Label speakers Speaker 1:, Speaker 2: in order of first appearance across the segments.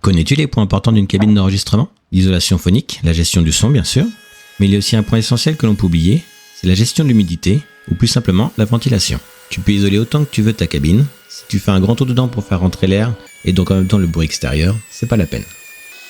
Speaker 1: Connais-tu les points importants d'une cabine d'enregistrement? L'isolation phonique, la gestion du son bien sûr, mais il y a aussi un point essentiel que l'on peut oublier, c'est la gestion de l'humidité, ou plus simplement la ventilation. Tu peux isoler autant que tu veux ta cabine, si tu fais un grand tour dedans pour faire rentrer l'air, et donc en même temps le bruit extérieur, c'est pas la peine.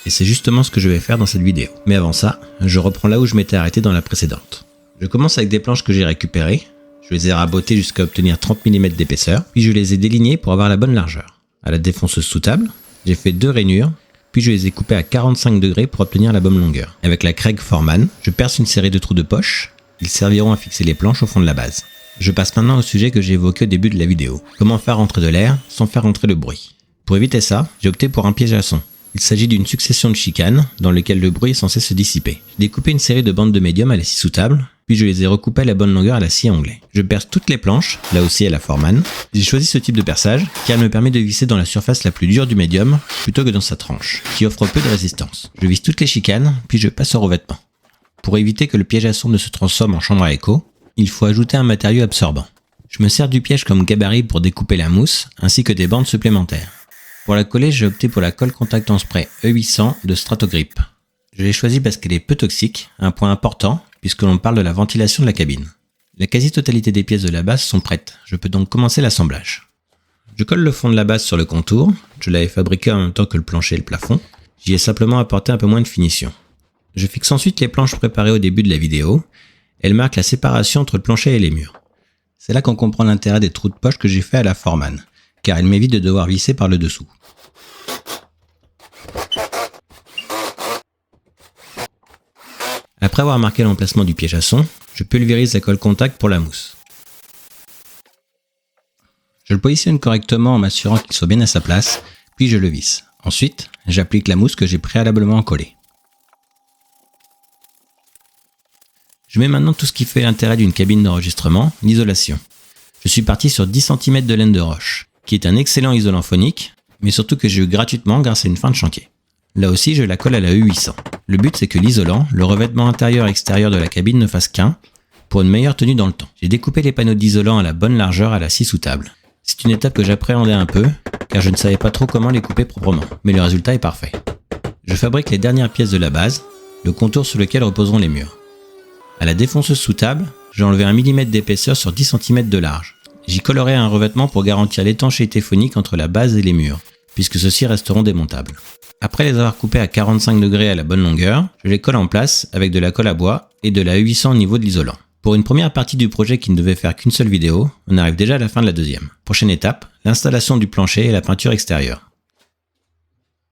Speaker 1: Et c'est justement ce que je vais faire dans cette vidéo. Mais avant ça, je reprends là où je m'étais arrêté dans la précédente. Je commence avec des planches que j'ai récupérées, je les ai rabotées jusqu'à obtenir 30 mm d'épaisseur, puis je les ai délignées pour avoir la bonne largeur. À la défonceuse sous table, j'ai fait 2 rainures, puis je les ai coupées à 45 degrés pour obtenir la bonne longueur. Avec la Craig Foreman, je perce une série de trous de poche, ils serviront à fixer les planches au fond de la base. Je passe maintenant au sujet que j'ai évoqué au début de la vidéo. Comment faire rentrer de l'air sans faire rentrer le bruit. Pour éviter ça, j'ai opté pour un piège à son. Il s'agit d'une succession de chicanes dans lesquelles le bruit est censé se dissiper. J'ai découpé une série de bandes de médium à la scie sous table, puis je les ai recoupées à la bonne longueur à la scie à onglet. Je perce toutes les planches, là aussi à la Foreman. J'ai choisi ce type de perçage car il me permet de visser dans la surface la plus dure du médium plutôt que dans sa tranche, qui offre peu de résistance. Je visse toutes les chicanes, puis je passe au revêtement. Pour éviter que le piège à son ne se transforme en chambre à écho, il faut ajouter un matériau absorbant. Je me sers du piège comme gabarit pour découper la mousse, ainsi que des bandes supplémentaires. Pour la coller, j'ai opté pour la colle contact en spray E800 de Stratogrip. Je l'ai choisie parce qu'elle est peu toxique, un point important puisque l'on parle de la ventilation de la cabine. La quasi-totalité des pièces de la base sont prêtes, je peux donc commencer l'assemblage. Je colle le fond de la base sur le contour, je l'avais fabriqué en même temps que le plancher et le plafond, j'y ai simplement apporté un peu moins de finition. Je fixe ensuite les planches préparées au début de la vidéo, elles marquent la séparation entre le plancher et les murs. C'est là qu'on comprend l'intérêt des trous de poche que j'ai fait à la Foreman, car elle m'évite de devoir visser par le dessous. Après avoir marqué l'emplacement du piège à son, je pulvérise la colle contact pour la mousse. Je le positionne correctement en m'assurant qu'il soit bien à sa place, puis je le visse. Ensuite, j'applique la mousse que j'ai préalablement collée. Je mets maintenant tout ce qui fait l'intérêt d'une cabine d'enregistrement, l'isolation. Je suis parti sur 10 cm de laine de roche, qui est un excellent isolant phonique, mais surtout que j'ai eu gratuitement grâce à une fin de chantier. Là aussi, je la colle à la E800. Le but, c'est que l'isolant, le revêtement intérieur et extérieur de la cabine ne fasse qu'un, pour une meilleure tenue dans le temps. J'ai découpé les panneaux d'isolant à la bonne largeur à la scie sous table. C'est une étape que j'appréhendais un peu, car je ne savais pas trop comment les couper proprement, mais le résultat est parfait. Je fabrique les dernières pièces de la base, le contour sur lequel reposeront les murs. À la défonceuse sous table, j'ai enlevé 1 mm d'épaisseur sur 10 cm de large. J'y collerai un revêtement pour garantir l'étanchéité phonique entre la base et les murs, puisque ceux-ci resteront démontables. Après les avoir coupés à 45 degrés à la bonne longueur, je les colle en place avec de la colle à bois et de la E800 au niveau de l'isolant. Pour une première partie du projet qui ne devait faire qu'une seule vidéo, on arrive déjà à la fin de la deuxième. Prochaine étape, l'installation du plancher et la peinture extérieure.